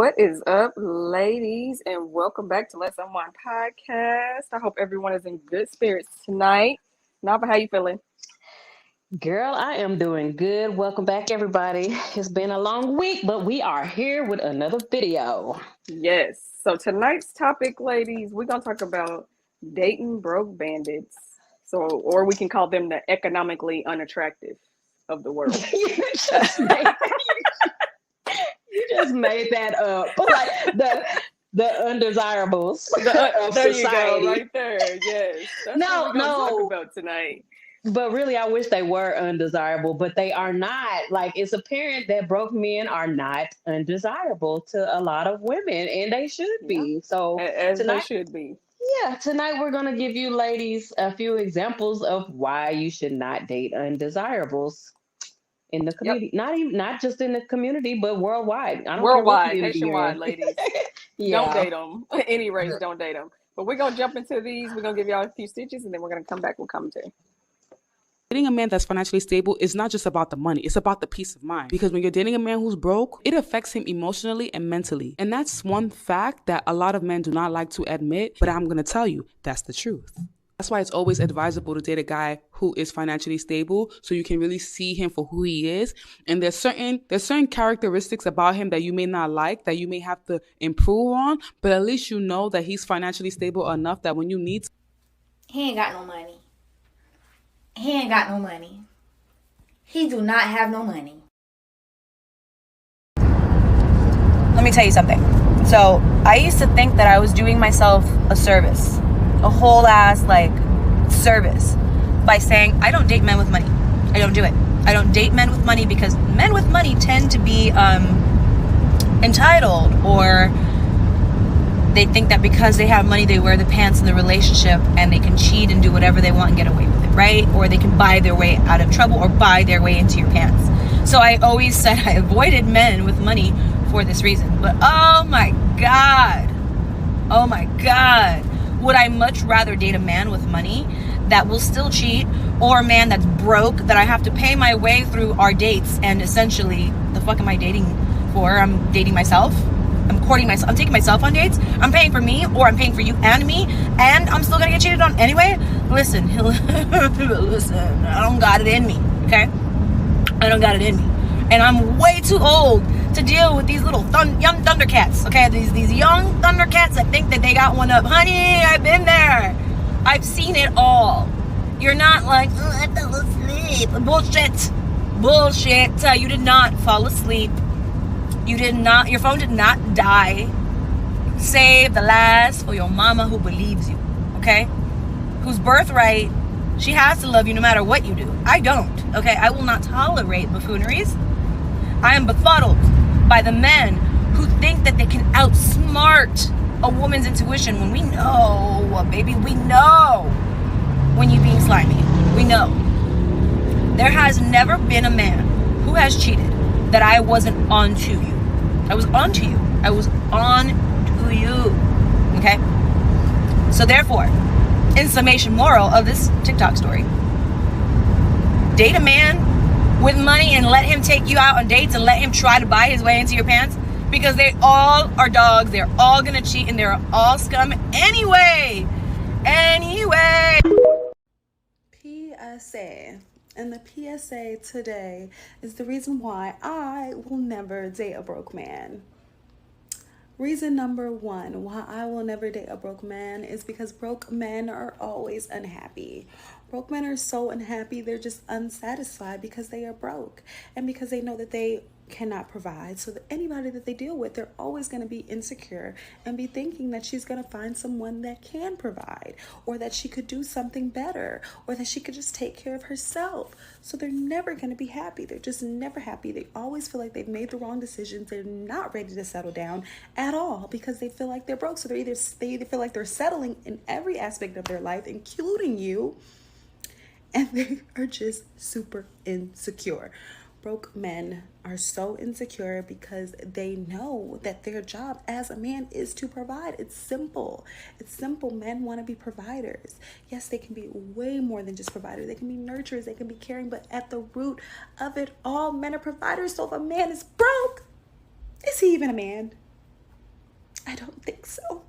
What is up, ladies, and welcome back to Let's Unwind podcast. I hope everyone is in good spirits tonight. Nava, how you feeling? Girl, I am doing good. Welcome back, everybody. It's been a long week, but we are here with another video. Yes. So tonight's topic, ladies, we're gonna talk about dating broke bandits. Or we can call them the economically unattractive of the world. you just made you just made that up, like the undesirables of There you go, society. right there. Yes, that's what No, we're gonna talk no, about tonight. but really, I wish they were undesirable, but they are not. Like, it's apparent that broke men are not undesirable to a lot of women, and they should Yeah, be. So as they tonight. should be. Yeah, tonight we're going to give you ladies a few examples of why you should not date undesirables in the Yep. community. Not just in the community, but worldwide. I don't care what Worldwide, community you're nationwide, in. ladies. Don't Yeah. date them. Any race, don't date them. But we're going to jump into these. We're going to give y'all a few stitches and then we're going to come back with commentary. Dating a man that's financially stable is not just about the money, it's about the peace of mind. Because when you're dating a man who's broke, it affects him emotionally and mentally. And that's one fact that a lot of men do not like to admit, but I'm gonna tell you, that's the truth. That's why it's always advisable to date a guy who is financially stable so you can really see him for who he is. And there's certain characteristics about him that you may not like, that you may have to improve on, but at least you know that he's financially stable enough that when you need He ain't got no money. He ain't got no money. He do not have no money. Let me tell you something. So I used to think that I was doing myself a service, a whole ass service, by saying I don't date men with money. I don't do it. I don't date men with money because men with money tend to be entitled, or they think that because they have money, they wear the pants in the relationship and they can cheat and do whatever they want and get away with it, right? Or they can buy their way out of trouble or buy their way into your pants. So I always said I avoided men with money for this reason. But oh my God, would I much rather date a man with money that will still cheat, or a man that's broke that I have to pay my way through our dates, and essentially, the fuck am I dating for? I'm dating myself. I'm courting myself. I'm taking myself on dates. I'm paying for me, or I'm paying for you and me, and I'm still gonna get cheated on anyway. Listen, listen. I don't got it in me. Okay, I don't got it in me, and I'm way too old to deal with these little young Thundercats. Okay, these young Thundercats that think that they got one up. Honey, I've been there. I've seen it all. You're not like, oh, I fell asleep. Bullshit. You did not fall asleep. You did not, your phone did not die. Save the last for your mama who believes you, okay? Whose birthright, she has to love you no matter what you do. I don't, okay? I will not tolerate buffooneries. I am befuddled by the men who think that they can outsmart a woman's intuition when we know, baby, we know when you're being slimy. We know. There has never been a man who has cheated that I wasn't onto you. I was onto you. I was on to you. Okay? So therefore, in summation, moral of this TikTok story, date a man with money and let him take you out on dates and let him try to buy his way into your pants, because they all are dogs. They're all gonna cheat and they're all scum anyway. PSA. And the PSA today is the reason why I will never date a broke man. Reason number one why I will never date a broke man is because broke men are always unhappy. Broke men are so unhappy, they're just unsatisfied because they are broke and because they know that they cannot provide. So that anybody that they deal with, they're always going to be insecure and be thinking that she's going to find someone that can provide, or that she could do something better, or that she could just take care of herself. So they're never going to be happy. They're just never happy. They always feel like they've made the wrong decisions. They're not ready to settle down at all because they feel like they're broke. So they either feel like they're settling in every aspect of their life, including you, and they are just super insecure. Broke men are so insecure because they know that their job as a man is to provide. It's simple. It's simple. Men want to be providers. Yes, they can be way more than just providers. They can be nurturers. They can be caring. But at the root of it all, men are providers. So if a man is broke, is he even a man? I don't think so.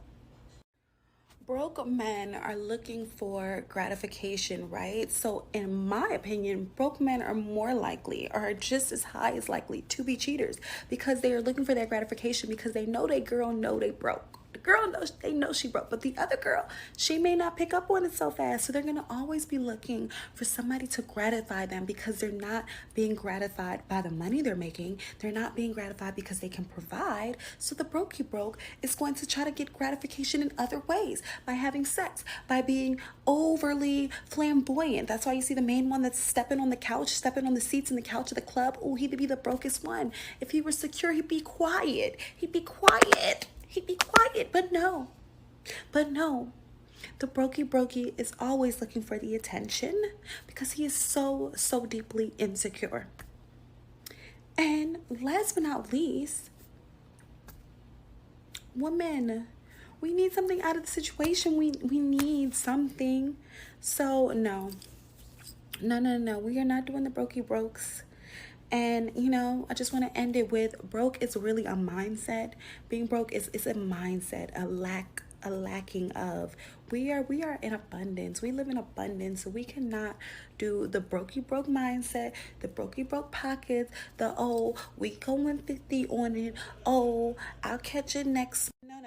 Broke men are looking for gratification, right? So in my opinion, broke men are more likely, or just as high as likely, to be cheaters, because they are looking for that gratification because they know they girl know they broke. The girl knows, they know she broke, but the other girl, she may not pick up on it so fast. So they're gonna always be looking for somebody to gratify them because they're not being gratified by the money they're making. They're not being gratified because they can provide. So the brokey broke is going to try to get gratification in other ways, by having sex, by being overly flamboyant. That's why you see the main one that's stepping on the couch, stepping on the seats in the couch of the club. Oh, he'd be the brokest one. If he were secure, he'd be quiet. He'd be quiet. He'd be quiet, but no. The brokey is always looking for the attention because he is so deeply insecure. And last but not least, women, we need something out of the situation. We need something. So no, we are not doing the brokey brokes. And, you know, I just want to end it with, broke is really a mindset. Being broke is a mindset, a lacking of. We are in abundance. We live in abundance. So we cannot do the brokey broke mindset, the brokey broke pockets, the, oh, we going 50 on it. Oh, I'll catch it next. No.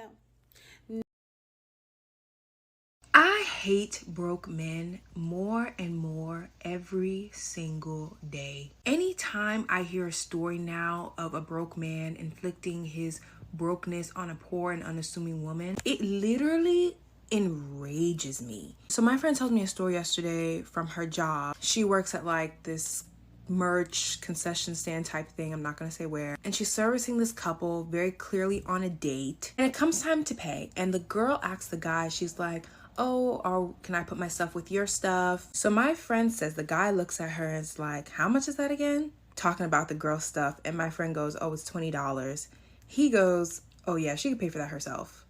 I hate broke men more and more every single day. Anytime I hear a story now of a broke man inflicting his brokenness on a poor and unassuming woman, it literally enrages me. So my friend told me a story yesterday from her job. She works at like this merch concession stand type thing, I'm not gonna say where, and she's servicing this couple very clearly on a date, and it comes time to pay, and the girl asks the guy, she's like, oh, or can I put my stuff with your stuff? So my friend says, the guy looks at her and is like, how much is that again? Talking about the girl stuff. And my friend goes, oh, it's $20. He goes, oh yeah, she can pay for that herself.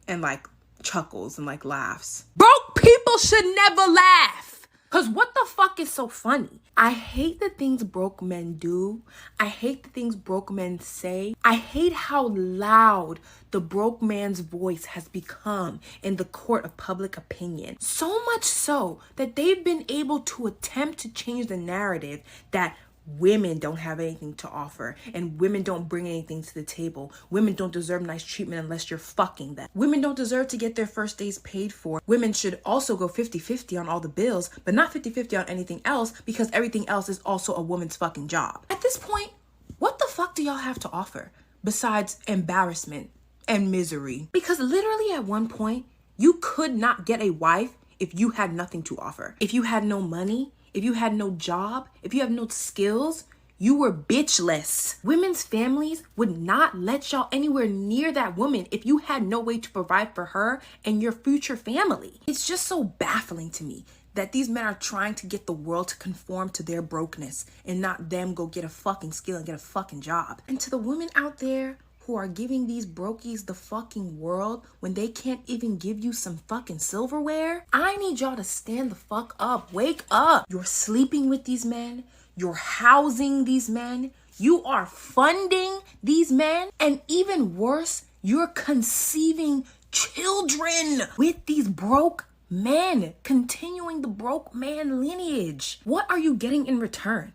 And like chuckles and like laughs. Broke people should never laugh. Cause what the fuck is so funny? I hate the things broke men do. I hate the things broke men say. I hate how loud the broke man's voice has become in the court of public opinion. So much so that they've been able to attempt to change the narrative that women don't have anything to offer and women don't bring anything to the table. Women don't deserve nice treatment unless you're fucking them. Women don't deserve to get their first days paid for. Women should also go 50-50 on all the bills, but not 50-50 on anything else because everything else is also a woman's fucking job. At this point, what the fuck do y'all have to offer besides embarrassment and misery? Because literally at one point, you could not get a wife if you had nothing to offer. If you had no money, if you had no job, if you have no skills, you were bitchless. Women's families would not let y'all anywhere near that woman if you had no way to provide for her and your future family. It's just so baffling to me that these men are trying to get the world to conform to their brokenness and not them go get a fucking skill and get a fucking job. And to the women out there who are giving these brokies the fucking world when they can't even give you some fucking silverware, I need y'all to stand the fuck up. Wake up. You're sleeping with these men. You're housing these men. You are funding these men. And even worse, you're conceiving children with these broke men, continuing the broke man lineage. What are you getting in return?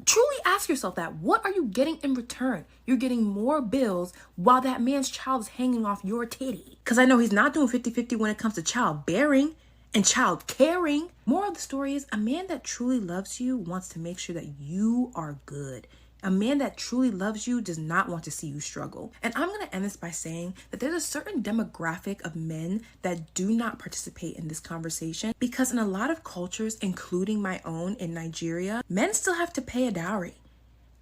Truly ask yourself that. What are you getting in return? You're getting more bills while that man's child is hanging off your titty. Because I know he's not doing 50-50 when it comes to childbearing and child caring. Moral of the story is, a man that truly loves you wants to make sure that you are good. A man that truly loves you does not want to see you struggle. And I'm going to end this by saying that there's a certain demographic of men that do not participate in this conversation because in a lot of cultures, including my own in Nigeria, men still have to pay a dowry.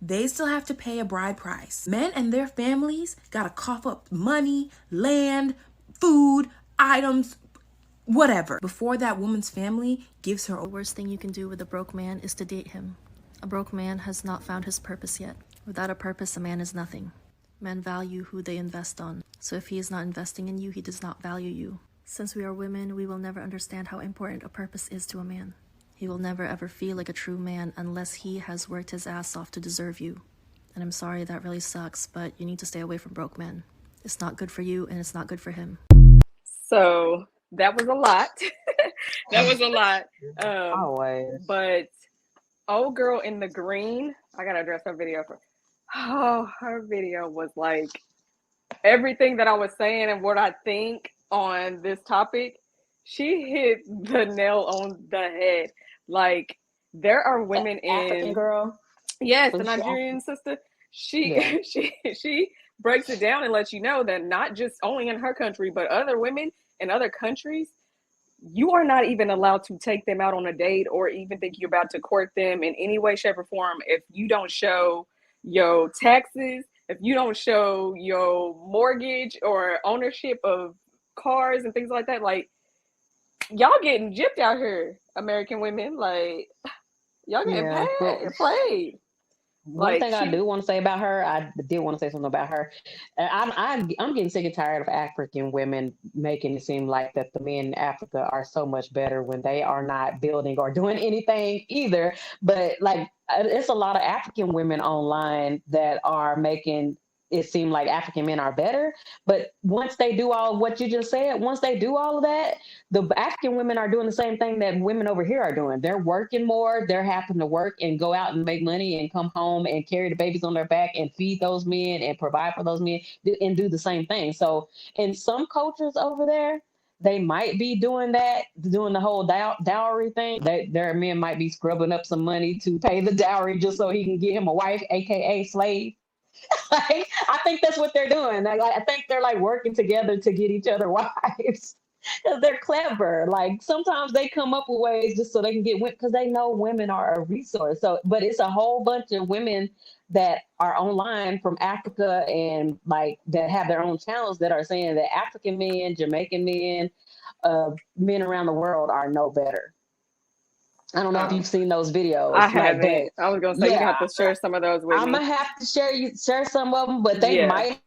They still have to pay a bride price. Men and their families got to cough up money, land, food, items, whatever, before that woman's family gives her. The worst thing you can do with a broke man is to date him. A broke man has not found his purpose yet. Without a purpose, a man is nothing. Men value who they invest on. So if he is not investing in you, he does not value you. Since we are women, we will never understand how important a purpose is to a man. He will never ever feel like a true man unless he has worked his ass off to deserve you. And I'm sorry, that really sucks, but you need to stay away from broke men. It's not good for you and it's not good for him. So that was a lot. That was a lot. Always. But old girl in the green, I gotta address her video. Her video was like everything that I was saying and what I think on this topic. She hit the nail on the head. Like, there are women African girl. Yes, the Nigerian sister. She breaks it down and lets you know that not just only in her country, but other women in other countries, you are not even allowed to take them out on a date or even think you're about to court them in any way, shape, or form if you don't show your taxes, if you don't show your mortgage or ownership of cars and things like that. Like, y'all getting gypped out here, American women. Like, y'all getting played. One thing I do want to say about her, I did want to say something about her. I'm getting sick and tired of African women making it seem like that the men in Africa are so much better when they are not building or doing anything either. But like, it's a lot of African women online that are making it seem like African men are better. But once they do all what you just said, once they do all of that, the African women are doing the same thing that women over here are doing. They're working more. They're having to work and go out and make money and come home and carry the babies on their back and feed those men and provide for those men and do the same thing. So in some cultures over there, they might be doing that, doing the whole dowry thing. Their men might be scrubbing up some money to pay the dowry just so he can get him a wife, aka slave. Like, I think that's what they're doing. I think they're like working together to get each other wives. They're clever. Like, sometimes they come up with ways just so they can get women because they know women are a resource. So, but it's a whole bunch of women that are online from Africa and like that have their own channels that are saying that African men, Jamaican men, men around the world are no better. I don't know if you've seen those videos. I haven't. I was gonna say you have to share some of those with me. I'm gonna have to share some of them, but they might.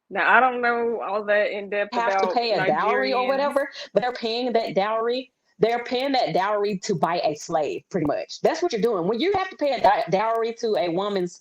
Now I don't know all that in depth have about to pay a dowry or whatever, but they're paying that dowry. They're paying that dowry to buy a slave, pretty much. That's what you're doing. When you have to pay a dowry to a woman's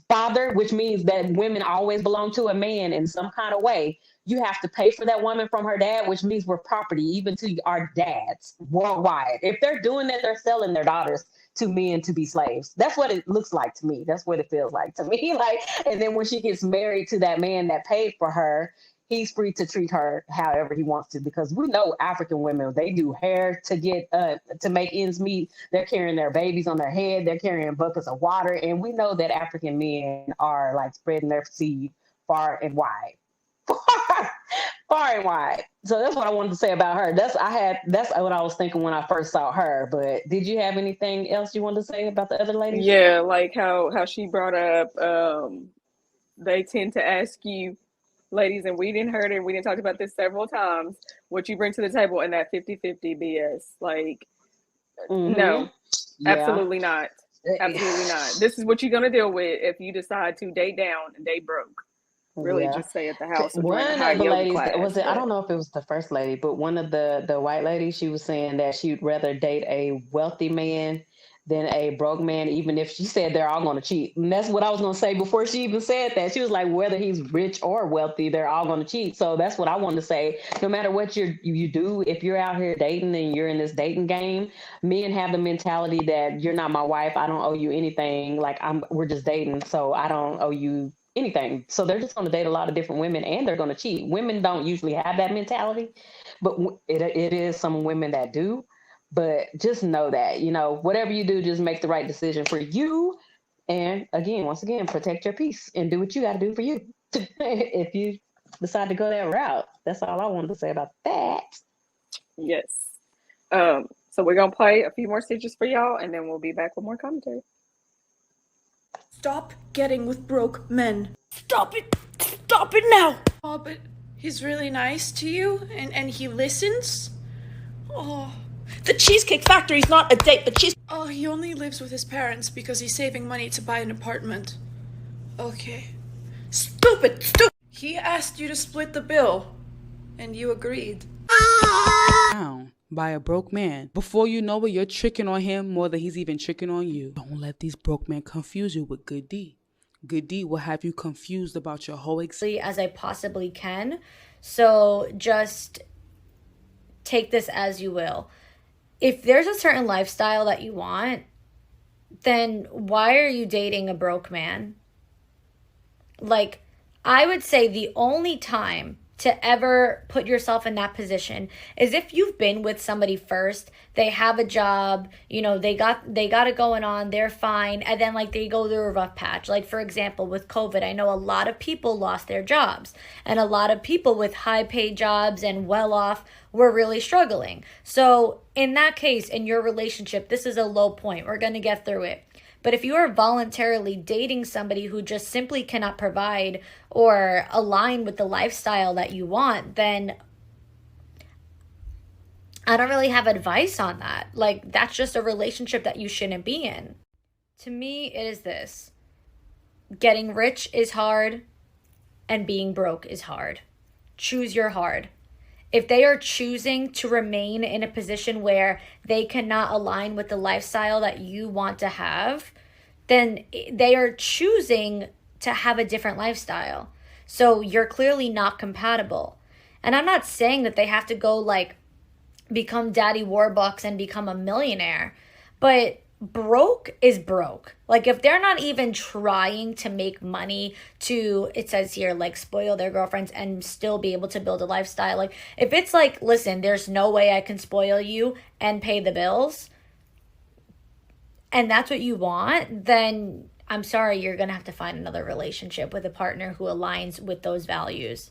father, which means that women always belong to a man in some kind of way. You have to pay for that woman from her dad, which means we're property, even to our dads worldwide. If they're doing that, they're selling their daughters to men to be slaves. That's what it looks like to me. That's what it feels like to me. Like, and then when she gets married to that man that paid for her, he's free to treat her however he wants to, because we know African women, they do hair to get to make ends meet. They're carrying their babies on their head. They're carrying buckets of water. And we know that African men are like spreading their seed far and wide. Far and wide. So that's what I wanted to say about her. That's what I was thinking when I first saw her. But did you have anything else you wanted to say about the other ladies? Yeah, like how she brought up they tend to ask you, ladies, and we didn't talk about this several times, what you bring to the table in that 50-50 BS. Like, no, absolutely not. Absolutely not. This is what you're gonna deal with if you decide to date down and date broke. Really, just stay at the house. One of the ladies, I don't know if it was the first lady, but one of the white ladies, she was saying that she'd rather date a wealthy man than a broke man, even if she said they're all going to cheat. And that's what I was going to say before she even said that. She was like, whether he's rich or wealthy, they're all going to cheat. So that's what I wanted to say. No matter what you do, if you're out here dating and you're in this dating game, men have the mentality that you're not my wife. I don't owe you anything. Like, we're just dating, so I don't owe you anything. So they're just going to date a lot of different women and they're going to cheat. Women don't usually have that mentality, but it is some women that do. But just know that, whatever you do, just make the right decision for you. And again, once again, protect your peace and do what you got to do for you. If you decide to go that route, that's all I wanted to say about that. Yes. So we're going to play a few more stitches for y'all and then we'll be back with more commentary. Stop getting with broke men. Stop it! Stop it now! Oh, but he's really nice to you and he listens? Oh. The Cheesecake Factory's not a date. Oh, he only lives with his parents because he's saving money to buy an apartment. Okay. Stupid! He asked you to split the bill, and you agreed. Down by a broke man. Before you know it, you're tricking on him more than he's even tricking on you. Don't let these broke men confuse you with good D. Good D will have you confused about your whole as I possibly can. So just take this as you will. If there's a certain lifestyle that you want, then why are you dating a broke man? Like, I would say the only time to ever put yourself in that position is if you've been with somebody first, they have a job, they got it going on, they're fine, and then like they go through a rough patch. Like, for example, with COVID, I know a lot of people lost their jobs, and a lot of people with high paid jobs and well off were really struggling. So in that case, in your relationship, this is a low point. We're going to get through it. But if you are voluntarily dating somebody who just simply cannot provide or align with the lifestyle that you want, then I don't really have advice on that. Like, that's just a relationship that you shouldn't be in. To me, it is this. Getting rich is hard and being broke is hard. Choose your hard. If they are choosing to remain in a position where they cannot align with the lifestyle that you want to have, then they are choosing to have a different lifestyle. So you're clearly not compatible. And I'm not saying that they have to go like become Daddy Warbucks and become a millionaire, but broke is broke. Like, if they're not even trying to make money to, it says here, like, spoil their girlfriends and still be able to build a lifestyle. Like, if it's like, listen, there's no way I can spoil you and pay the bills, and that's what you want, then I'm sorry, you're going to have to find another relationship with a partner who aligns with those values.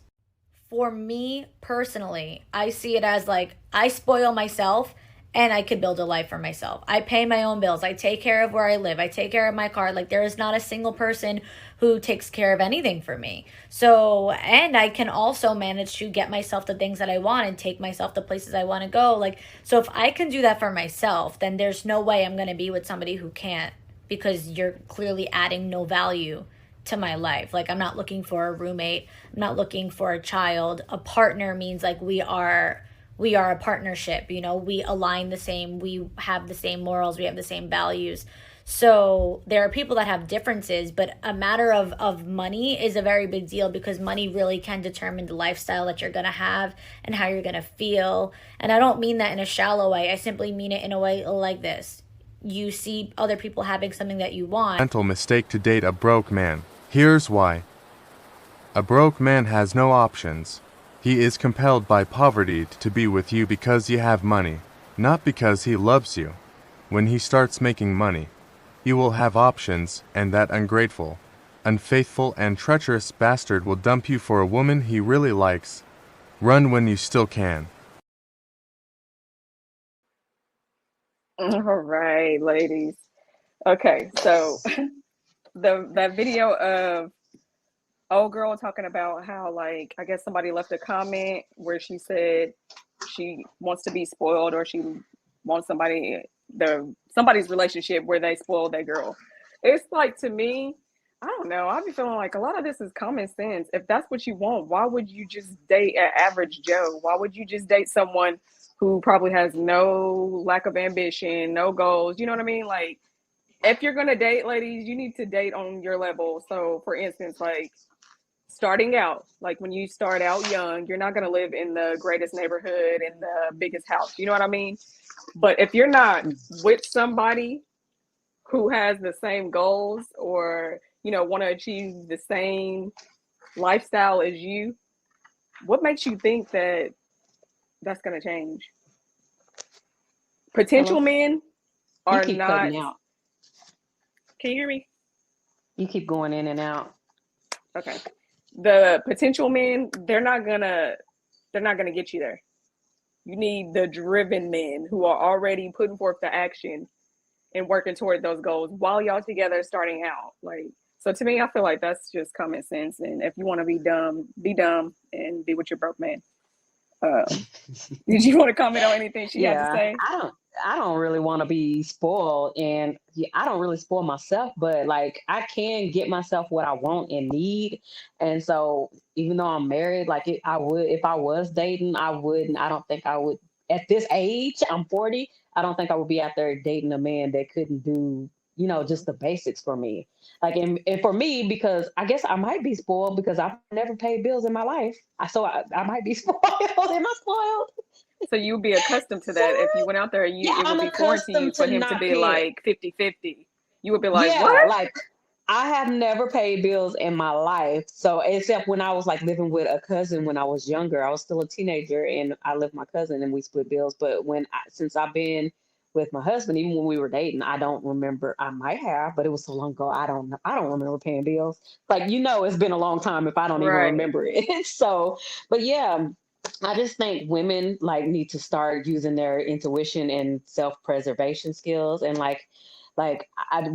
For me personally, I see it as like, I spoil myself and I could build a life for myself. I pay my own bills. I take care of where I live. I take care of my car. Like, there is not a single person who takes care of anything for me. So, and I can also manage to get myself the things that I want and take myself to places I want to go. Like, so if I can do that for myself, then there's no way I'm going to be with somebody who can't, because you're clearly adding no value to my life. Like, I'm not looking for a roommate. I'm not looking for a child. A partner means like we are a partnership, we align the same, we have the same morals, we have the same values. So there are people that have differences, but a matter of money is a very big deal, because money really can determine the lifestyle that you're going to have and how you're going to feel. And I don't mean that in a shallow way. I simply mean it in a way like this. You see other people having something that you want. Mental mistake to date a broke man. Here's why. A broke man has no options. He is compelled by poverty to be with you because you have money, not because he loves you. When he starts making money, you will have options, and that ungrateful, unfaithful, and treacherous bastard will dump you for a woman he really likes. Run when you still can. All right, ladies. Okay, so that video of old girl talking about how, like, I guess somebody left a comment where she said she wants to be spoiled, or she wants somebody's relationship where they spoil their girl. It's like, to me, I don't know, I be feeling like a lot of this is common sense. If that's what you want, why would you just date an average Joe? Why would you just date someone who probably has no lack of ambition, no goals? You know what I mean? Like, if you're gonna date, ladies, you need to date on your level. So for instance, like, starting out, like when you start out young, you're not going to live in the greatest neighborhood and the biggest house. You know what I mean? But if you're not with somebody who has the same goals, or, want to achieve the same lifestyle as you, what makes you think that that's going to change? Potential men are not. Can you hear me? You keep going in and out. Okay. The potential men, they're not gonna get you there. You need the driven men who are already putting forth the action and working toward those goals while y'all together starting out. Like, so to me, I feel like that's just common sense. And if you want to be dumb and be with your broke man. Did you want to comment on anything she had to say? I don't really want to be spoiled, and I don't really spoil myself, but like, I can get myself what I want and need. And so even though I'm married, like, I would, if I was dating, I don't think I would, at this age, I'm 40, I don't think I would be out there dating a man that couldn't do just the basics for me. Like, and for me, because I guess I might be spoiled because I've never paid bills in my life. I might be spoiled. Am I spoiled? So you'd be accustomed to that if you went out there. It I'm would be foreign to you accustomed for to him to not be paying. like 50-50. You would be like, Yeah, what? like I have never paid bills in my life. So except when I was like living with a cousin when I was younger, I was still a teenager and I lived with my cousin and we split bills. But since I've been with my husband, even when we were dating, I don't remember. I might have, but it was so long ago. I don't know. I don't remember paying bills. Like, it's been a long time if I don't even Right. remember it. So, but yeah, I just think women like need to start using their intuition and self-preservation skills and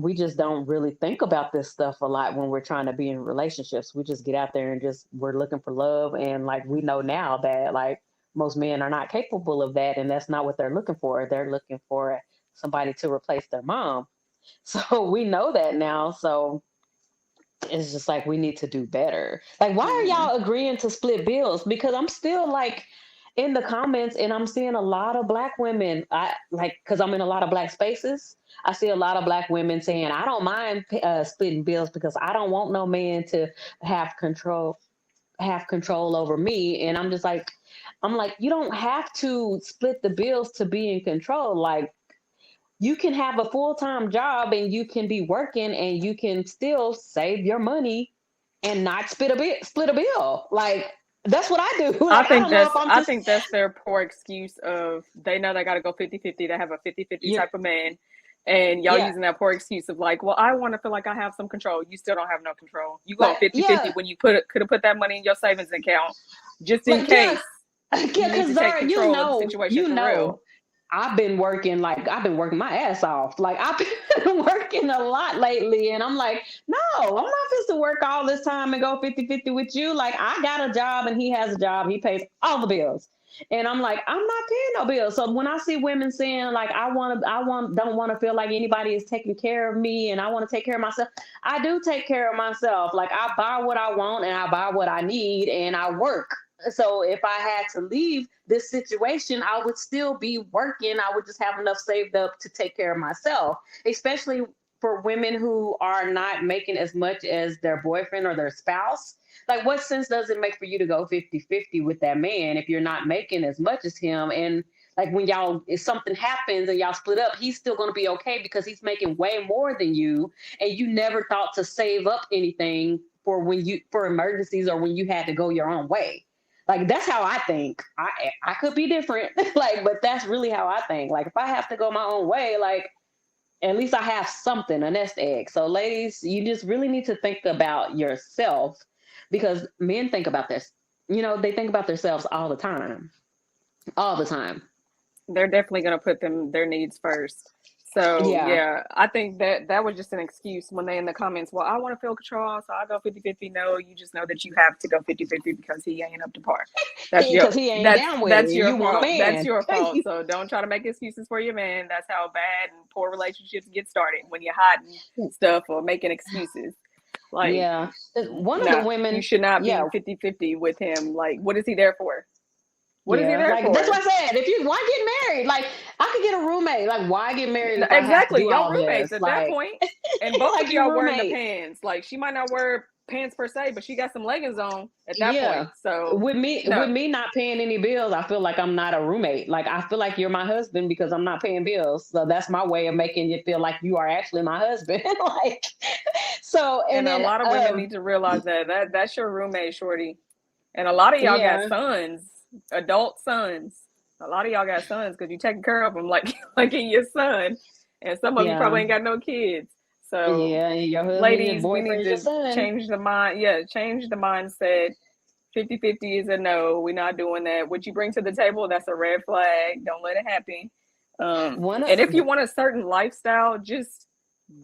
we just don't really think about this stuff a lot when we're trying to be in relationships. We just get out there and we're looking for love. And like, we know now that like most men are not capable of that. And that's not what they're looking for. They're looking for somebody to replace their mom. So we know that now. So it's just like, we need to do better. Like, why are y'all agreeing to split bills? Because I'm still like in the comments and I'm seeing a lot of Black women, because I'm in a lot of Black spaces. I see a lot of Black women saying, I don't mind splitting bills because I don't want no man to have control over me. And I'm like, you don't have to split the bills to be in control. Like, you can have a full-time job and you can be working and you can still save your money and not split a bill. Like, that's what I do. Like, I think that's their poor excuse of they know they got to go 50-50. They have a 50-50 type of man. And y'all using that poor excuse of like, well, I want to feel like I have some control. You still don't have no control. You go 50-50 when you could have put that money in your savings account just in case. You need to take control of the situation for real. I've been working my ass off. Like, I've been working a lot lately. And I'm like, no, I'm not supposed to work all this time and go 50-50 with you. Like, I got a job and he has a job. He pays all the bills. And I'm like, I'm not paying no bills. So when I see women saying like, don't want to feel like anybody is taking care of me and I want to take care of myself, I do take care of myself. Like, I buy what I want and I buy what I need and I work. So if I had to leave this situation, I would still be working. I would just have enough saved up to take care of myself, especially for women who are not making as much as their boyfriend or their spouse. Like, what sense does it make for you to go 50-50 with that man if you're not making as much as him? And like, if something happens and y'all split up, he's still going to be okay because he's making way more than you. And you never thought to save up anything for emergencies or when you had to go your own way. Like, that's how I think. I could be different, like, but that's really how I think. Like, if I have to go my own way, like, at least I have something, a nest egg. So ladies, you just really need to think about yourself because men think about this. They think about themselves all the time. All the time. They're definitely going to put their needs first. So, yeah, I think that was just an excuse when they in the comments, well, I want to feel control, so I go 50-50. No, you just know that you have to go 50-50 because he ain't up to par. Because he ain't down with it. Your fault. That's your fault. So don't try to make excuses for your man. That's how bad and poor relationships get started, when you're hiding stuff or making excuses. Like, one of the women, you should not be 50-50 with him. Like, what is he there for? What is he there for? That's what I said. Why get married? Like, I could get a roommate. Like, why get married? Exactly. Y'all roommates at that point. And both of y'all wearing the pants. Like, she might not wear pants per se, but she got some leggings on at that point. So with me not paying any bills, I feel like I'm not a roommate. Like, I feel like you're my husband because I'm not paying bills. So that's my way of making you feel like you are actually my husband. Like, so and then, a lot of women need to realize that's your roommate, shorty. And a lot of y'all got sons. Adult sons. A lot of y'all got sons because you're taking care of them like in your son. And some of you probably ain't got no kids. So your husband, ladies, we need to change the mind. Yeah, change the mindset. 50-50 is a no. We're not doing that. What you bring to the table, that's a red flag. Don't let it happen. And if you want a certain lifestyle, just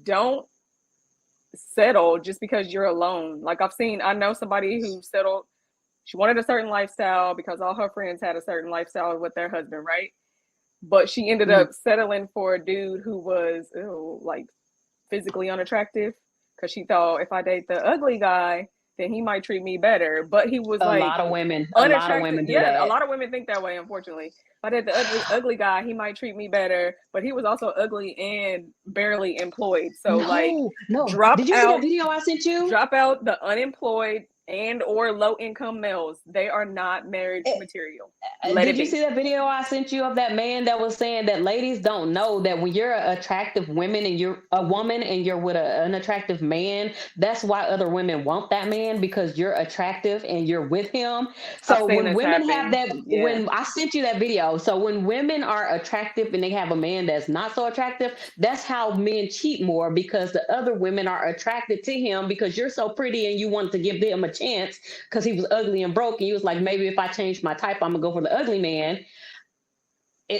don't settle just because you're alone. Like, I know somebody who settled. She wanted a certain lifestyle because all her friends had a certain lifestyle with their husband, right? But she ended up settling for a dude who was like physically unattractive because she thought, if I date the ugly guy, then he might treat me better. But he was A like lot of women unattractive. do Yeah, that. a lot of women think that way, unfortunately. If I did the ugly guy, he might treat me better, but he was also ugly and barely employed. So no. drop Did you see out that video I sent you? drop out the unemployed and or low income males. They are not marriage material. Did you see that video I sent you of that man that was saying that ladies don't know that when you're an attractive woman and you're a woman and you're with an attractive man, that's why other women want that man, because you're attractive and you're with him. So when women have that, when I sent you that video, so when women are attractive and they have a man that's not so attractive, that's how men cheat more, because the other women are attracted to him because you're so pretty and you want to give them a chance because he was ugly and broke, and he was like, maybe if I change my type, I'm gonna go for the ugly man.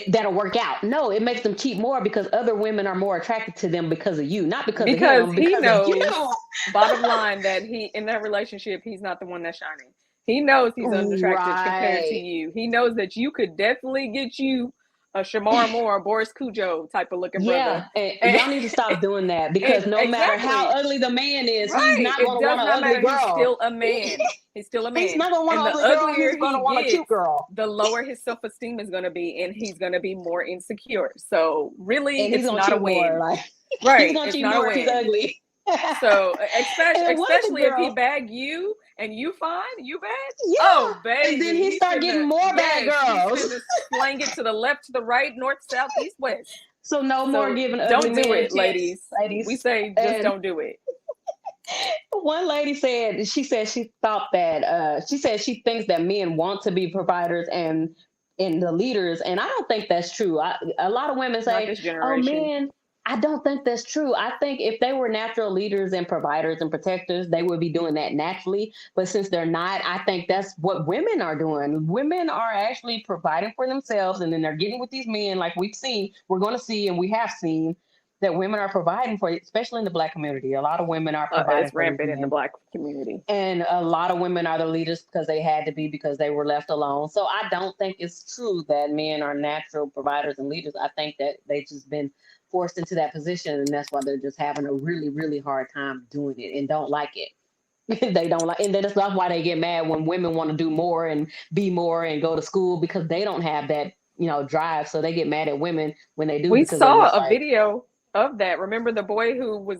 That'll work out. No, it makes them cheat more because other women are more attracted to them because of you, not because of him. Because he knows, bottom line, that he in that relationship, he's not the one that's shining. He knows he's unattractive compared to you. He knows that you could definitely get you a Shamar Moore, Boris Cujo type of looking brother. And y'all need to stop doing that, because no matter how ugly the man is, he's not going to want an ugly girl. He's still a man. He's still a man. He's not going to want an ugly girl. He's going to want a cute girl. The lower his self-esteem is going to be, and he's going to be more insecure. So really, and it's not a win. Right. He's going to cheat more if he's ugly. So especially if he bag you and you fine, you bad. Yeah. Oh, baby. And then he start getting more bad girls. Slang it to the left, to the right, north, south, east, west. So more giving ugly don't do men it, ladies. We say just don't do it. One lady said, she thought that she said she thinks that men want to be providers and the leaders, and I don't think that's true. A lot of women say, "Oh man." I don't think that's true. I think if they were natural leaders and providers and protectors, they would be doing that naturally. But since they're not, I think that's what women are doing. Women are actually providing for themselves, and then they're getting with these men like we're going to see, and we have seen that women are providing for, especially in the Black community. A lot of women are providing. It's rampant in the Black community. And a lot of women are the leaders because they had to be, because they were left alone. So I don't think it's true that men are natural providers and leaders. I think that they've just been forced into that position, and that's why they're just having a really, really hard time doing it and don't like it. They don't like, and that's why they get mad when women want to do more and be more and go to school, because they don't have that, drive. So they get mad at women when they do. We saw a video of that. Remember the boy who was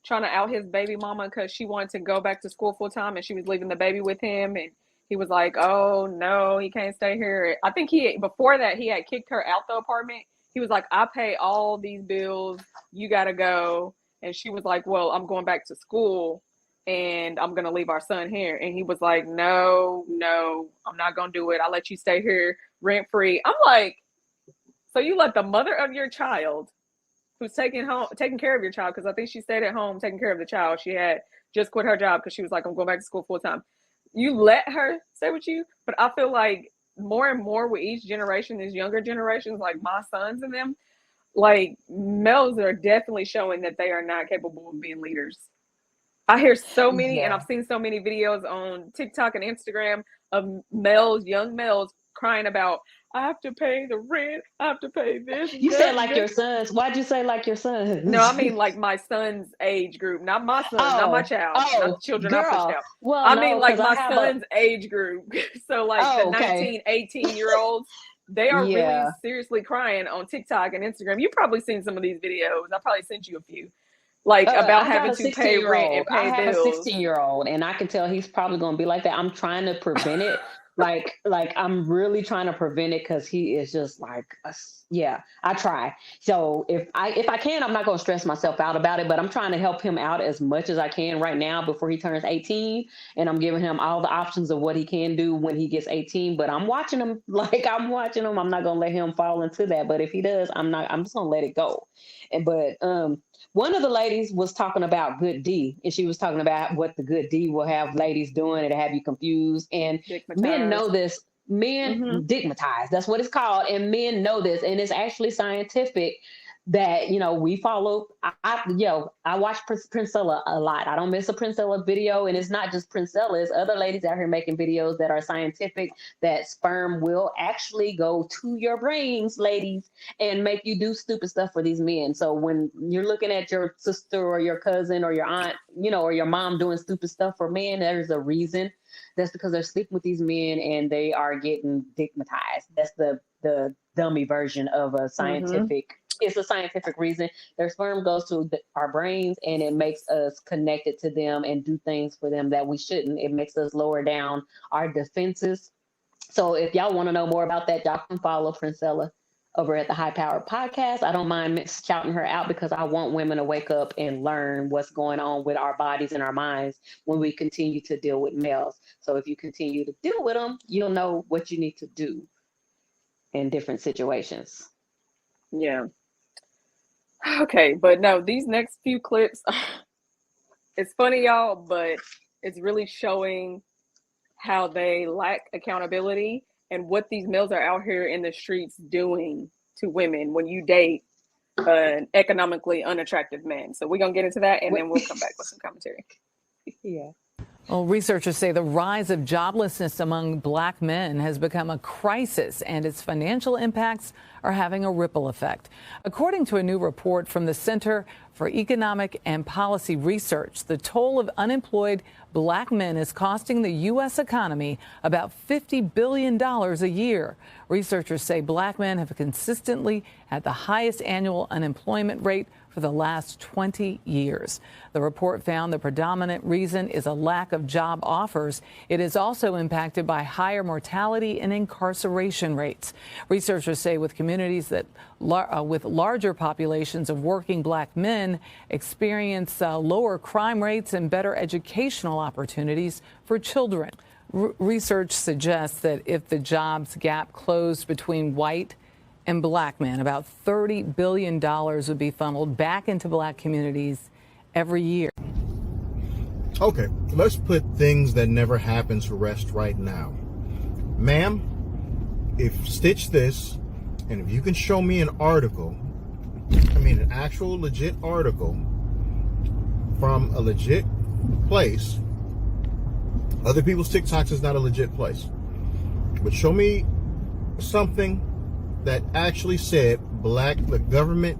trying to out his baby mama because she wanted to go back to school full time and she was leaving the baby with him, and he was like, "Oh no, he can't stay here." I think before that he had kicked her out the apartment. He was like, "I pay all these bills, you gotta go." And she was like, "Well, I'm going back to school and I'm gonna leave our son here." And he was like, No, I'm not gonna do it. I'll let you stay here rent free. I'm like, so you let the mother of your child, who's taking care of your child, because I think she stayed at home taking care of the child. She had just quit her job because she was like, "I'm going back to school full time." You let her stay with you? But I feel like more and more with each generation, these younger generations, like my sons and them, like males are definitely showing that they are not capable of being leaders. I hear so many, and I've seen so many videos on TikTok and Instagram of young males crying about, "I have to pay the rent, I have to pay this." You said like your sons. Why'd you say like your sons? No, I mean like my son's age group, not my son, not my child, not the children I pushed out. Well, I mean like my son's age group. So like the 19, 18-year-olds, they are really seriously crying on TikTok and Instagram. You've probably seen some of these videos. I probably sent you a few. Like about having to pay rent and pay bills. I have a 16-year-old, and I can tell he's probably going to be like that. I'm trying to prevent it. Like I'm really trying to prevent it, because he is just like, I try. So if I can, I'm not going to stress myself out about it, but I'm trying to help him out as much as I can right now before he turns 18. And I'm giving him all the options of what he can do when he gets 18, but I'm watching him. I'm not going to let him fall into that. But if he does, I'm just going to let it go. But one of the ladies was talking about good D, and she was talking about what the good D will have ladies doing and to have you confused. And men know this. Men digmatized. That's what it's called. And men know this. And it's actually scientific. that, you know, we follow. I watch Princella a lot. I don't miss a Princella video. And it's not just Princella, it's other ladies out here making videos that are scientific, that sperm will actually go to your brains, ladies, and make you do stupid stuff for these men. So when you're looking at your sister or your cousin or your aunt, you know, or your mom doing stupid stuff for men, there's a reason. That's because they're sleeping with these men and they are getting digmatized. That's the dummy version of a scientific. It's a scientific reason. Their sperm goes to our brains and it makes us connected to them and do things for them that we shouldn't. It makes us lower down our defenses. So if y'all want to know more about that, y'all can follow Princella over at the High Powered Podcast. I don't mind shouting her out because I want women to wake up and learn what's going on with our bodies and our minds when we continue to deal with males. So if you continue to deal with them, you'll know what you need to do in different situations. Yeah. Okay, but no, these next few clips, it's funny, y'all, but it's really showing how they lack accountability and what these males are out here in the streets doing to women when you date an economically unattractive man. So we're going to get into that, and then we'll come back with some commentary. Yeah. Well, researchers say the rise of joblessness among Black men has become a crisis, and its financial impacts are having a ripple effect. According to a new report from the Center for Economic and Policy Research, the toll of unemployed Black men is costing the U.S. economy about $50 billion a year. Researchers say Black men have consistently had the highest annual unemployment rate for the last 20 years. The report found the predominant reason is a lack of job offers. It is also impacted by higher mortality and incarceration rates. Researchers say with communities that with larger populations of working Black men experience lower crime rates and better educational opportunities for children. Research suggests that if the jobs gap closed between white and Black men, about $30 billion would be funneled back into Black communities every year. Okay, let's put things that never happened to rest right now. Ma'am, stitch this, and if you can show me an article, an actual legit article from a legit place. Other people's TikToks is not a legit place. But show me something that actually said the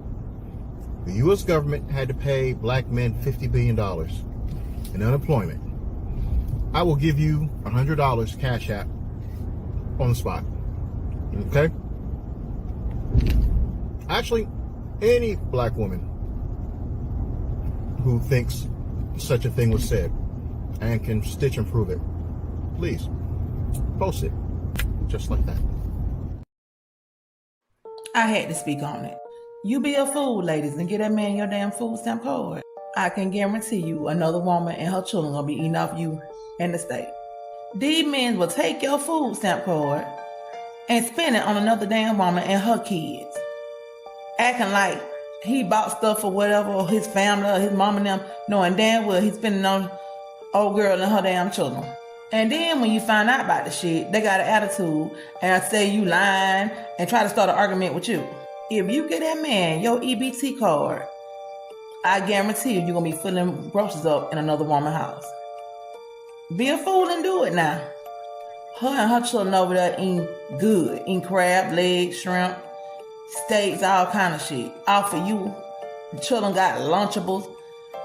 U.S. government had to pay Black men $50 billion in unemployment. I will give you $100 cash app on the spot. Okay? Actually, any Black woman who thinks such a thing was said and can stitch and prove it, please post it just like that. I had to speak on it. You be a fool, ladies, and get that man your damn food stamp card. I can guarantee you another woman and her children gonna be eating off you and the state. These men will take your food stamp card and spend it on another damn woman and her kids. Acting like he bought stuff or whatever, or his family or his mom and them, knowing damn well he's spending on old girl and her damn children. And then when you find out about the shit, they got an attitude and say you lying and try to start an argument with you. If you get that man your EBT card, I guarantee you, you're going to be filling groceries up in another woman's house. Be a fool and do it now. Her and her children over there eating good. Eating crab, legs, shrimp, steaks, all kind of shit. All for you. The children got Lunchables.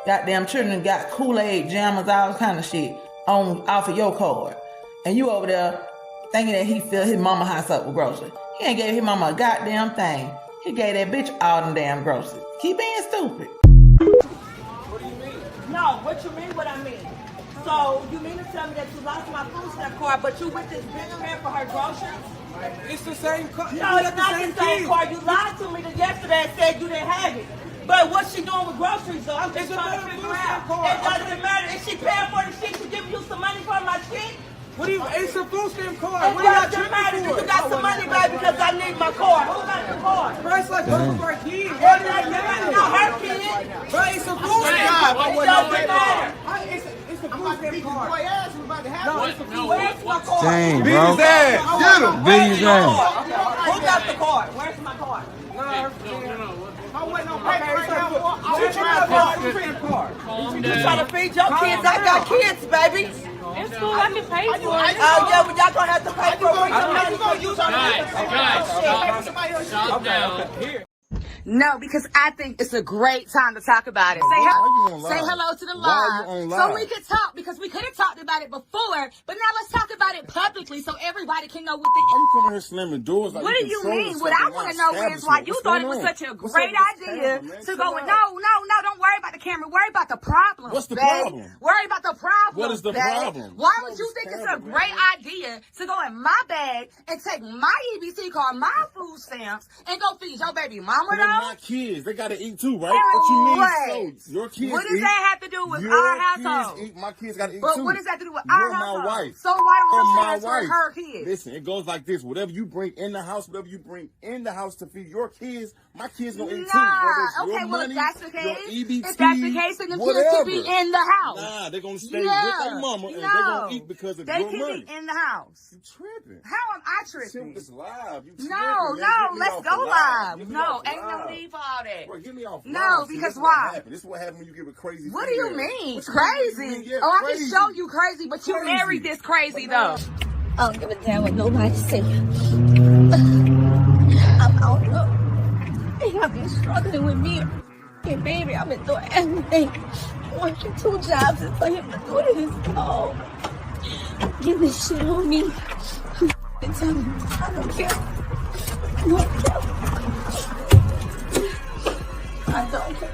Goddamn children got Kool-Aid, jammers, all kind of shit off of your card. And you over there thinking that he filled his mama house up with groceries. He ain't gave his mama a goddamn thing. He gave that bitch all them damn groceries. Keep being stupid. What do you mean? No, what you mean what I mean? So you mean to tell me that you lost my food stamp card, but you with this bitch here for her groceries? It's the same card. No, it's not the same card. You lied to me yesterday and said you didn't have it. But what's she doing with groceries though? I'm just trying to figure out. It doesn't matter. Is she paying for the shit? She giving you some money for my shit? What do you? It's a food stamp card. It doesn't matter. You got some money, baby, because I need my card. Who got the card? Bro, it's like both of our kids. It doesn't matter. Not her kid. Bro, it's a food stamp card. It doesn't matter. It's a food stamp card. No, it's a food Where's my card? Dang, bro. Beat his ass. Get him. Beat his ass. Who got the card? Where's my card? No. trying to feed your kids? I got kids, baby. It's cool. I can pay for it. Oh yeah, but y'all gonna have to pay for it. Calm down. No, because I think it's a great time to talk about it. Say hello to the live. So we could talk, because we could have talked about it before, but now let's talk about it publicly so everybody can know what I'm coming here slamming doors. Like, what do you mean? What I want to know is why you thought it was such a great idea to go with. No, don't worry about the camera. Worry about the problem. What's the problem? Worry about the problem. What is the problem? Why would you think it's a great idea to go in my bag and take my EBT card, my food stamps, and go feed your baby mama though? My kids, they gotta eat too, right? What you mean? So your kids what does eat, that have to do with our household? Kids eat, my kids gotta eat but too. What does that have to do with our household? My wife. So why don't my you transfer her kids? Listen, it goes like this. Whatever you bring in the house, whatever you bring in the house to feed your kids, my kids gonna eat too. Okay, well if that's the case, then the kids can be in the house. Nah, they're gonna stay with their mama and they're gonna eat because of your money. They can be in the house. You tripping. How am I tripping? It's live. You no, let's go live. No, ain't no need for all that. Bro, get me off no, live. because why? This is what happens when you give a crazy. What do you mean? Crazy? I can show you crazy, but you married this crazy though. I don't give a damn what nobody say. I'm out look. And I've been struggling with me. And baby, I've been doing everything. Working 2 jobs and for him to do this. Oh, get this shit on me. And tell me, I don't care. I don't care. I don't care.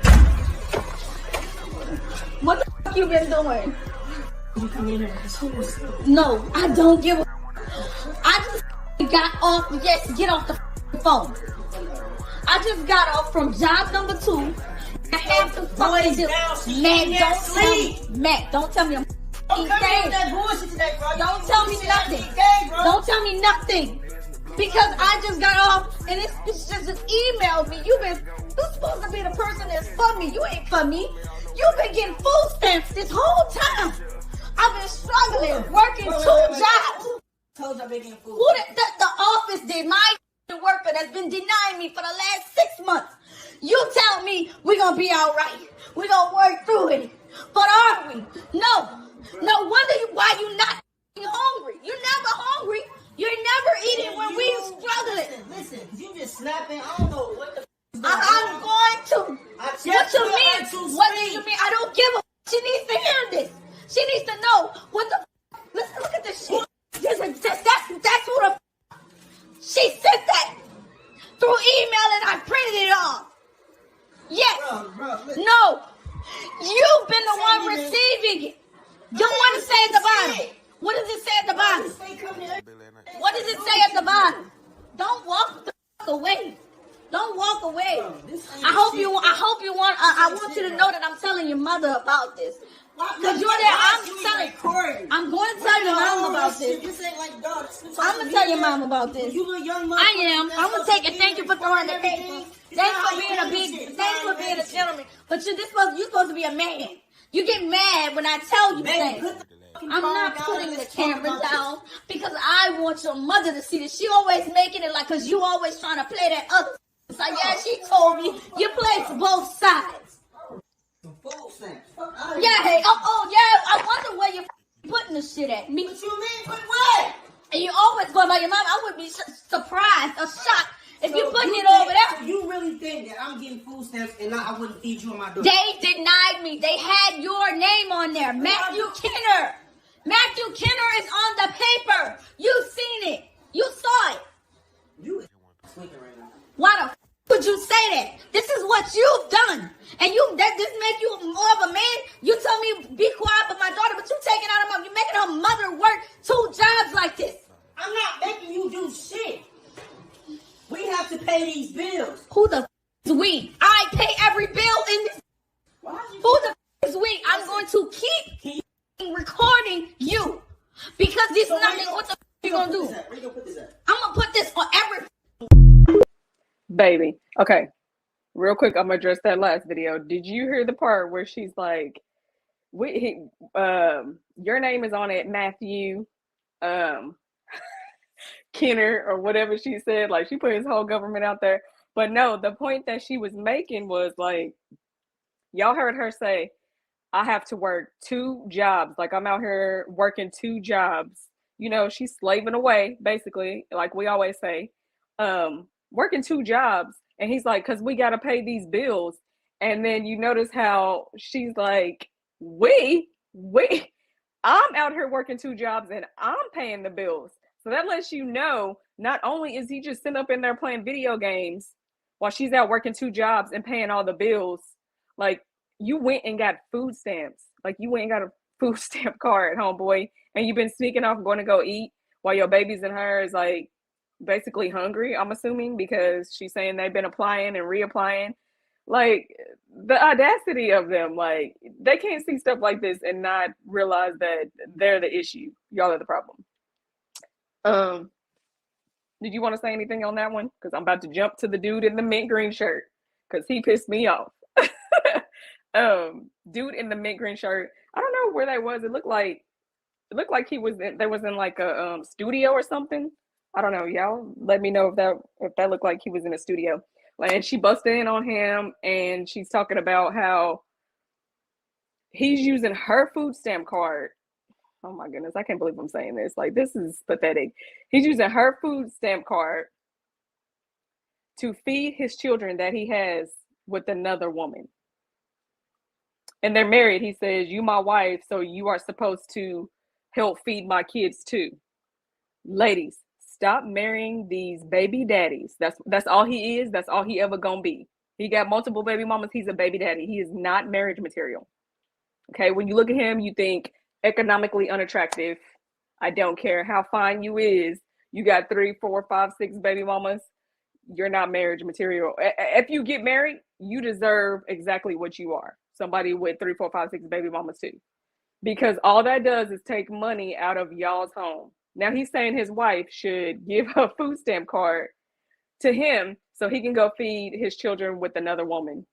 What the fuck you been doing? You come in here with this horse. No, I don't give a I just got off. Yes, get off the phone. I just got off from job number 2. I have to fucking do. Matt, don't tell me. Matt, don't tell me I'm insane. Don't tell me nothing. Don't tell me nothing. Because I just got off and it's just emailed me. You're supposed to be the person that's for me. You ain't for me. You've been getting food stamps this whole time. I've been struggling, working 2 jobs. Told y'all making food. Who the office did? My worker that's been denying me for the last 6 months. You tell me we're gonna be all right. We're gonna work through it. But are we? No. No wonder why you not hungry. You're never hungry. You're never eating when we're struggling. Listen, you just snapping. I don't know what the I'm going to. What you mean? What do you mean? I don't give a. She needs to hear this. She needs to know what the. Listen, look at this shit. That's what a. She sent that through email and I printed it off. Yes. No. You've been the one receiving it. Don't want to say at the bottom. What does it say at the bottom? What does it say at the bottom? Don't walk the fuck away. Don't walk away. I hope you want. I want you to know that I'm telling your mother about this. Cause you're there. I'm going to tell your mom about this. I'm gonna tell your mom about this. I am. I'm gonna take it. Thank you for throwing the paper. Thanks for being a gentleman. But you're supposed to be a man. You get mad when I tell you things. I'm not putting the camera down because I want your mother to see this. She always making it like, cause you always trying to play that other. So yeah, she told me you play both sides. Yeah, hey, yeah. I wonder where you're putting the shit at me. What you mean? Put where? And you always go by your mom. I would be surprised or shocked if you're putting it over there. So you really think that I'm getting food stamps and I wouldn't feed you on my door? They denied me. They had your name on there, Matthew Kinner. Matthew Kinner is on the paper. You've seen it. You saw it. You is tweaking right now. Why the would you say that? This is what you've done. And this make you more of a man? You tell me be quiet for my daughter, but you taking out her mom. You making her mother work 2 jobs like this. I'm not making you do shit. We have to pay these bills. Who the is we? I pay every bill in this. Who the is we? I'm going to keep recording you. Because this is not what the you gonna do? Where you gonna put this at? I'm gonna put this on every baby. Okay. Real quick, I'm gonna address that last video. Did you hear the part where she's like, your name is on it, Matthew Kinner, or whatever she said. Like, she put his whole government out there. But no, the point that she was making was like, y'all heard her say, I have to work 2 jobs. Like, I'm out here working 2 jobs. You know, she's slaving away, basically, like we always say, working 2 jobs. And he's like, because we got to pay these bills. And then you notice how she's like, I'm out here working 2 jobs and I'm paying the bills. So that lets you know, not only is he just sitting up in there playing video games while she's out working 2 jobs and paying all the bills, like, you went and got food stamps. Like, you went and got a food stamp card, homeboy, and you've been sneaking off going to go eat while your babies and her is like basically hungry, I'm assuming, because she's saying they've been applying and reapplying. Like, the audacity of them, like, they can't see stuff like this and not realize that they're the issue. Y'all are the problem. Did you want to say anything on that one? Because I'm about to jump to the dude in the mint green shirt because he pissed me off. Dude in the mint green shirt, I don't know where that was. It looked like he was in like a studio or something. I don't know. Y'all let me know if that looked like he was in a studio. And she busted in on him, and she's talking about how he's using her food stamp card. Oh my goodness, I can't believe I'm saying this. Like, this is pathetic. He's using her food stamp card to feed his children that he has with another woman. And they're married. He says, you my wife, so you are supposed to help feed my kids too. Ladies, stop marrying these baby daddies. That's all he is. That's all he ever gonna be. He got multiple baby mamas. He's a baby daddy. He is not marriage material. Okay, when you look at him, you think economically unattractive. I don't care how fine you is. You got 3, 4, 5, 6 baby mamas. You're not marriage material. If you get married, you deserve exactly what you are. Somebody with 3, 4, 5, 6 baby mamas too. Because all that does is take money out of y'all's home. Now he's saying his wife should give a food stamp card to him so he can go feed his children with another woman.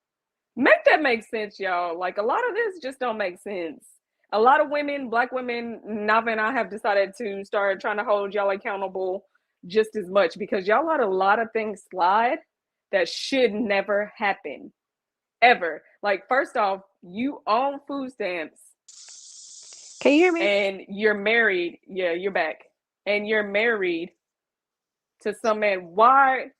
Make that make sense, y'all. Like, a lot of this just don't make sense. A lot of women, Black women, Nava and I have decided to start trying to hold y'all accountable just as much because y'all let a lot of things slide that should never happen. Ever. Like, first off, you own food stamps. Can you hear me? And you're married. Yeah, you're back. And you're married to some man. Why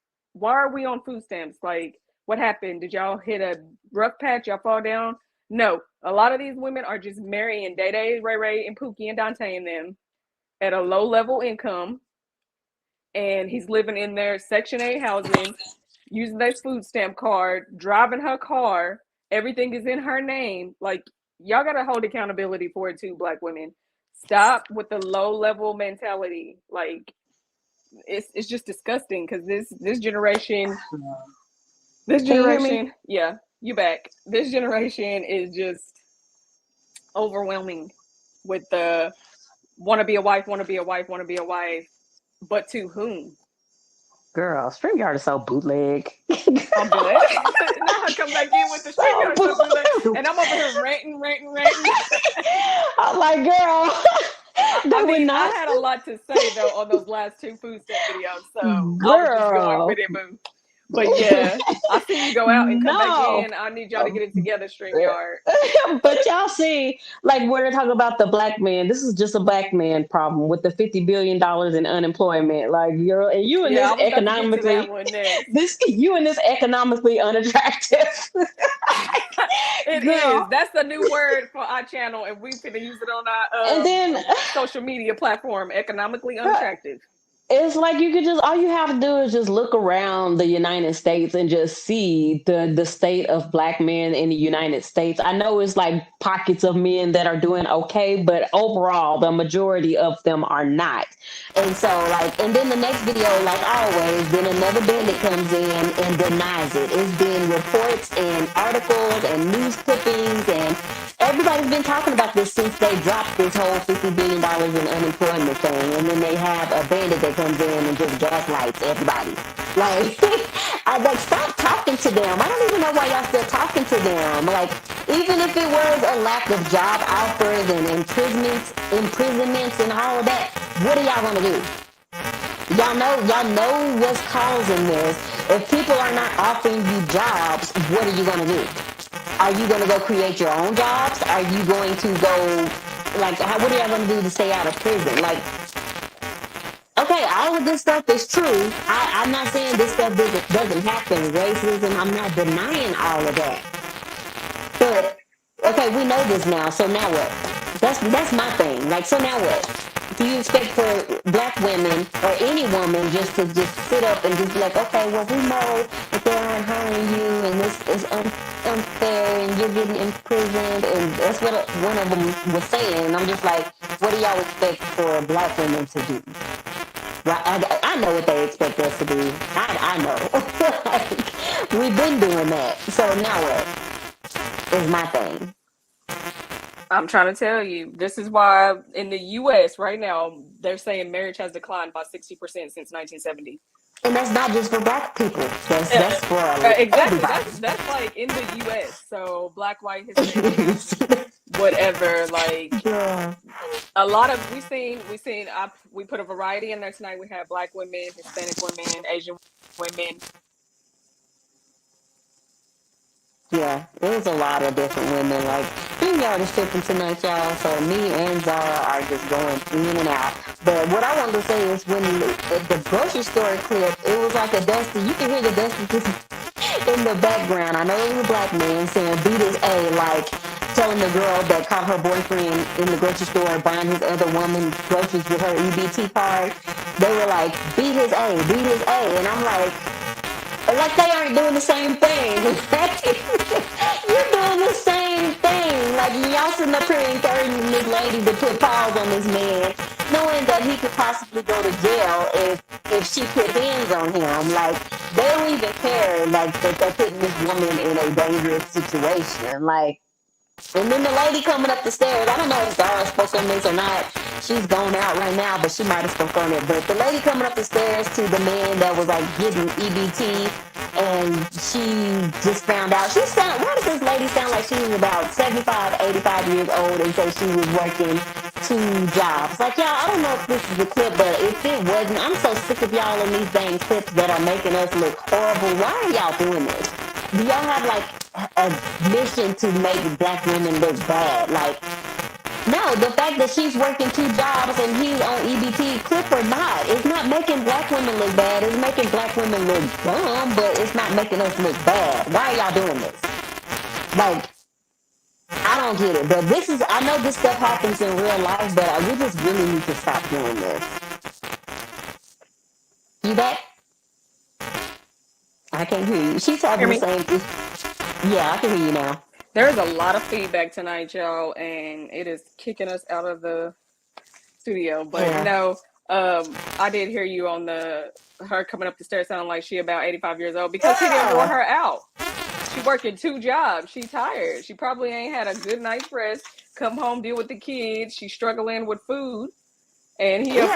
are we on food stamps? Like, what happened? Did y'all hit a rough patch? Y'all fall down? No. A lot of these women are just marrying Day Day, Ray Ray, and Pookie and Dante and them at a low level income. And he's living in their Section 8 housing, using their food stamp card, driving her car. Everything is in her name. Like, y'all got to hold accountability for it too, Black women. Stop with the low level mentality. Like, it's just disgusting because this generation, yeah, you back. This generation is just overwhelming with the want to be a wife, but to whom? Girl, StreamYard is so bootleg. I'm glad. Now I come back in with the StreamYard so bootleg, and I'm over here ranting. I'm like, girl. I had a lot to say though on those last 2 food stamp videos, so girl. I was just going with it, boo. But yeah, I see you go out and come back in. I need y'all to get it together, StreamYard. But y'all see, like, when they're talking about the Black man, this is just a Black man problem with the $50 billion in unemployment. Like, you in this economically unattractive. It is. That's the new word for our channel, and we're gonna use it on our social media platform. Economically unattractive. It's like you could all you have to do is just look around the United States and just see the state of Black men in the United States. I know it's like pockets of men that are doing okay, but overall, the majority of them are not. And so, like, and then the next video, like always, then another bandit comes in and denies it. It's been reports and articles and news clippings, and everybody's been talking about this since they dropped this whole $50 billion in unemployment thing. And then they have a bandit that comes in and just gaslights everybody. Like, stop talking to them. I don't even know why y'all still talking to them. Like, even if it was a lack of job offers and imprisonments and all of that, what are y'all gonna do? Y'all know what's causing this. If people are not offering you jobs, what are you going to do? Are you going to go create your own jobs? Are you going to go, like, what are y'all going to do to stay out of prison? Like, okay, all of this stuff is true. I'm not saying this stuff doesn't happen. Racism, I'm not denying all of that. But, okay, we know this now, so now what? That's my thing. Like, so now what? Do you expect for black women or any woman just to just sit up and just be like, okay, well, we know that they aren't hiring you and this is unfair and you're getting imprisoned, and that's what one of them was saying. And I'm just like, what do y'all expect for black women to do? Well, I know what they expect us to do. I know. Like, we've been doing that. So now what is my thing? I'm trying to tell you, this is why in the U.S. right now, they're saying marriage has declined by 60% since 1970. And that's not just for black people. That's for exactly. everybody. That's like in the U.S. So black, white, Hispanic, whatever. Like a lot of we put a variety in there tonight. We had black women, Hispanic women, Asian women. Yeah, there's a lot of different women. Like, Streamyard is tripping tonight, y'all. So me and Zara are just going in and out. But what I wanted to say is when the grocery store clip, it was like a Dusty. You can hear the Dusty just in the background. I know it was a black man saying beat his A, like telling the girl that caught her boyfriend in the grocery store buying his other woman groceries with her EBT card. They were like, beat his A, beat his A. And I'm like they aren't doing the same thing. You're doing the same thing. Like, y'all sitting up here encouraging this lady to put pause on this man, knowing that he could possibly go to jail if she put hands on him. Like, they don't even care, like, that they're putting this woman in a dangerous situation. Like, and then the lady coming up the stairs, I don't know if Zara spoke on this or not. She's gone out right now, but she might have spoke on it. But the lady coming up the stairs to the man that was like getting EBT, and she just found out. Why does this lady sound like she was about 75, 85 years old and say she was working 2 jobs? Like, y'all, I don't know if this is a clip, but if it wasn't, I'm so sick of y'all in these dang clips that are making us look horrible. Why are y'all doing this? Do y'all have like a mission to make black women look bad? Like, no, the fact that she's working 2 jobs and he's on EBT, clip or not, it's not making black women look bad. It's making black women look dumb, but it's not making us look bad. Why are y'all doing this? Like, I don't get it. But I know this stuff happens in real life, but we just really need to stop doing this. You back? I can't hear you. She's talking the same thing. Yeah, I can hear you now. There's a lot of feedback tonight, y'all, and it is kicking us out of the studio. But no, I did hear you on her coming up the stairs sounding like she about 85 years old because he didn't want her out. She working 2 jobs. She tired. She probably ain't had a good night's rest. Come home, deal with the kids. She's struggling with food, and he up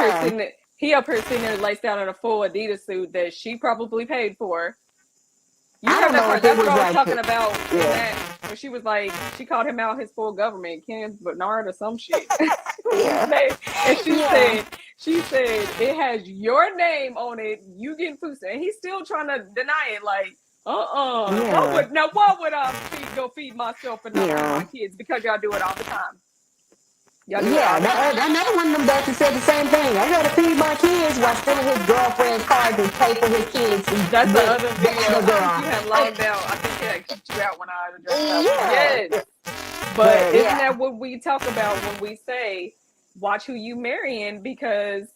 here sitting there laced down in a full Adidas suit that she probably paid for. You heard that part? That's what I was talking about. When she was like, she called him out his full government, Ken Bernard or some shit. And she said it has your name on it. You getting food, and he's still trying to deny it. Like, why would I go feed myself and not feed my kids? Because y'all do it all the time. Another one of them dudes said the same thing. I gotta feed my kids while stealing his girlfriend's car to pay for his kids. That's the other video. You have logged out. I think that kicked you out when I addressed that. Yes. But isn't that what we talk about when we say, watch who you marrying? Because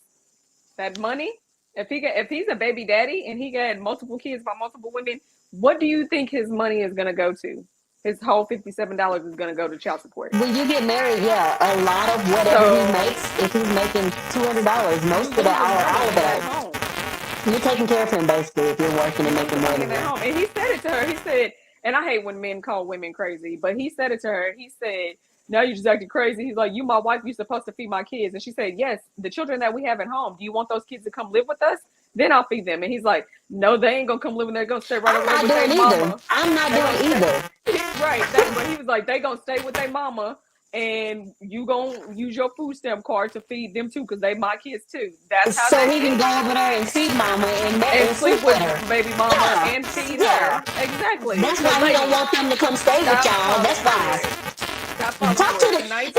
that money, if he's a baby daddy and he got multiple kids by multiple women, what do you think his money is gonna go to? His whole $57 is going to go to child support. When you get married, a lot of whatever he makes, if he's making $200, most of that, all of that, you're taking care of him basically if you're working and making money. And he said it to her. He said, and I hate when men call women crazy, but he said it to her. He said, now you're just acting crazy. He's like, you my wife, you're supposed to feed my kids. And she said, yes, the children that we have at home, do you want those kids to come live with us? Then I'll feed them. And he's like, no, they ain't gonna come live in there. They're gonna stay right over there with their mama. I'm not doing either. Right. But he was like, they gonna stay with their mama and you gonna use your food stamp card to feed them too, because they my kids too. That's how so he can go over there and feed mama and sleep with her. baby mama and feed her. Exactly. That's why he don't want them to come stay with y'all. That's why. Talk to the nice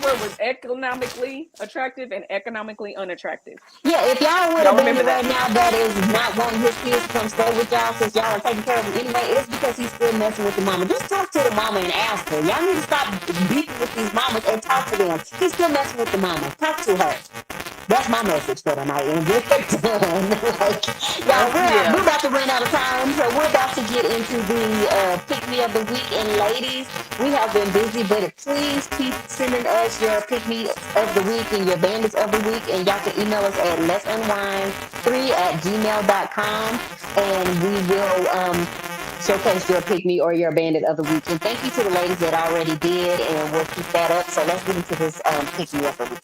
word was economically attractive and economically unattractive. Yeah, if y'all would have been right now that is not wanting his kids to come stay with y'all since y'all are taking care of him anyway, it's because he's still messing with the mama. Just talk to the mama and ask her. Y'all need to stop beefing with these mamas and talk to them. He's still messing with the mama. Talk to her. That's my message for tonight. And we're done. We're about to run out of time, so we're about to get into the pick me of the week. And ladies, we have been busy, but please keep sending us your pick me of the week and your bandits of the week. And y'all can email us at letsunwind3@gmail.com, and we will showcase your pick me or your bandit of the week. And thank you to the ladies that already did, and we'll keep that up. So let's get into this pick me of the week.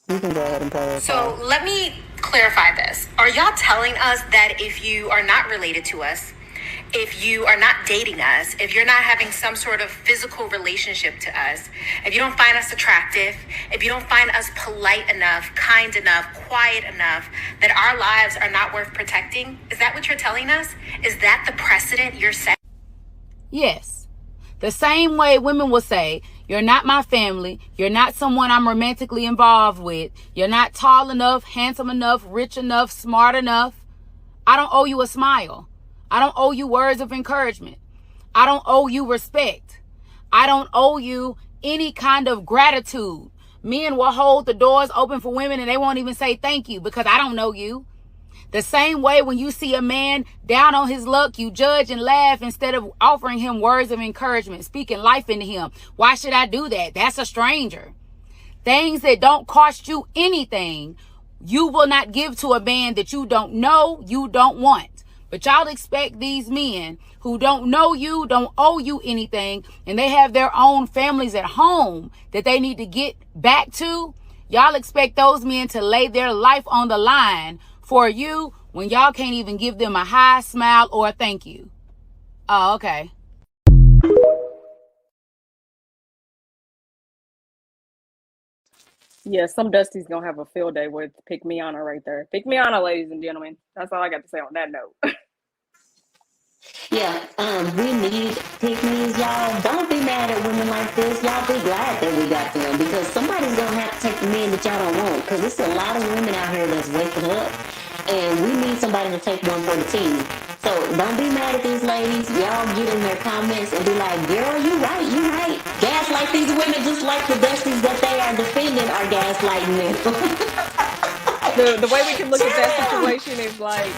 You can go ahead and play it. So let me clarify this. Are y'all telling us that if you are not related to us, if you are not dating us, if you're not having some sort of physical relationship to us, if you don't find us attractive, if you don't find us polite enough, kind enough, quiet enough, that our lives are not worth protecting? Is that what you're telling us? Is that the precedent you're setting? Yes. The same way women will say, you're not my family. You're not someone I'm romantically involved with. You're not tall enough, handsome enough, rich enough, smart enough. I don't owe you a smile. I don't owe you words of encouragement. I don't owe you respect. I don't owe you any kind of gratitude. Men will hold the doors open for women and they won't even say thank you because I don't know you. The same way when you see a man down on his luck, you judge and laugh instead of offering him words of encouragement, speaking life into him. Why should I do that? That's a stranger. Things that don't cost you anything, you will not give to a man that you don't know, you don't want. But y'all expect these men who don't know you, don't owe you anything, and they have their own families at home that they need to get back to. Y'all expect those men to lay their life on the line for you when y'all can't even give them a hi, smile, or a thank you. Oh, okay. Yeah, some Dusty's gonna have a field day with Pick Me Honor right there. Pick Me Honor, ladies and gentlemen. That's all I got to say on that note. Yeah, we need pick-me's, y'all. Don't be mad at women like this. Y'all be glad that we got them, because somebody's gonna have to take the men that y'all don't want, because there's a lot of women out here that's waking up, and we need somebody to take one for the team. So don't be mad at these ladies. Y'all get in their comments and be like, girl, you right, you right. Gaslight these women just like the Dusties that they are defending are gaslighting them. The way we can look at that situation is like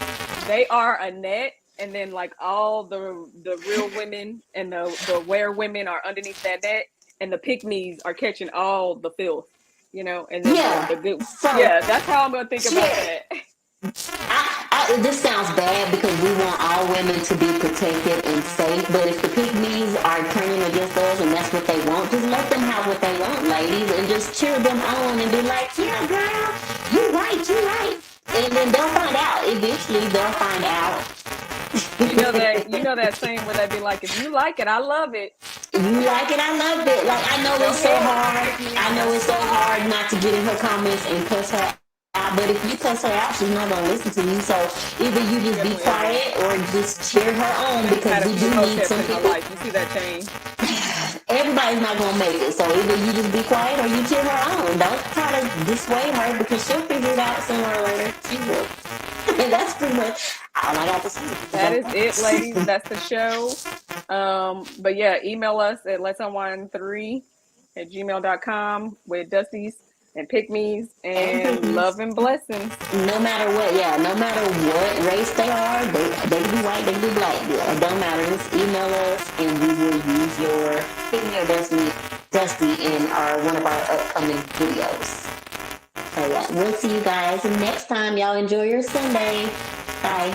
they are a net, and then like all the real women and the where women are underneath that net, and the pick-me's are catching all the filth, you know, and then the good. Yeah, that's how I'm gonna think about that. This sounds bad because we want all women to be protected and safe, but if the pick-me's are turning against us and that's what they want, just let them have what they want, ladies, and just cheer them on and be like, yeah, girl, you right, you right. And then they'll find out. Eventually, they'll find out. You know that saying where they be like, if you like it, I love it. You like it, I love it. Like, I know it's so hard. I know it's so hard not to get in her comments and cuss her out. But if you cuss her out, she's not gonna listen to you. So either you just be quiet or just cheer her on, because we do need some people. You see that change? Everybody's not gonna make it. So either you just be quiet or you cheer her on. Don't try to dissuade her, because she'll figure it out sooner or later. She will. And that's pretty much all I got to say. That is it, ladies. That's the show. But yeah, email us at letsunwind3@gmail.com with Dusties and Pick-me's and love and blessings. No matter what, no matter what race they are, they can be white, they can be black. It don't matter. Just email us and we will use your Pick-me or Dusty in one of our upcoming videos. So yeah, we'll see you guys next time. Y'all enjoy your Sunday. Bye.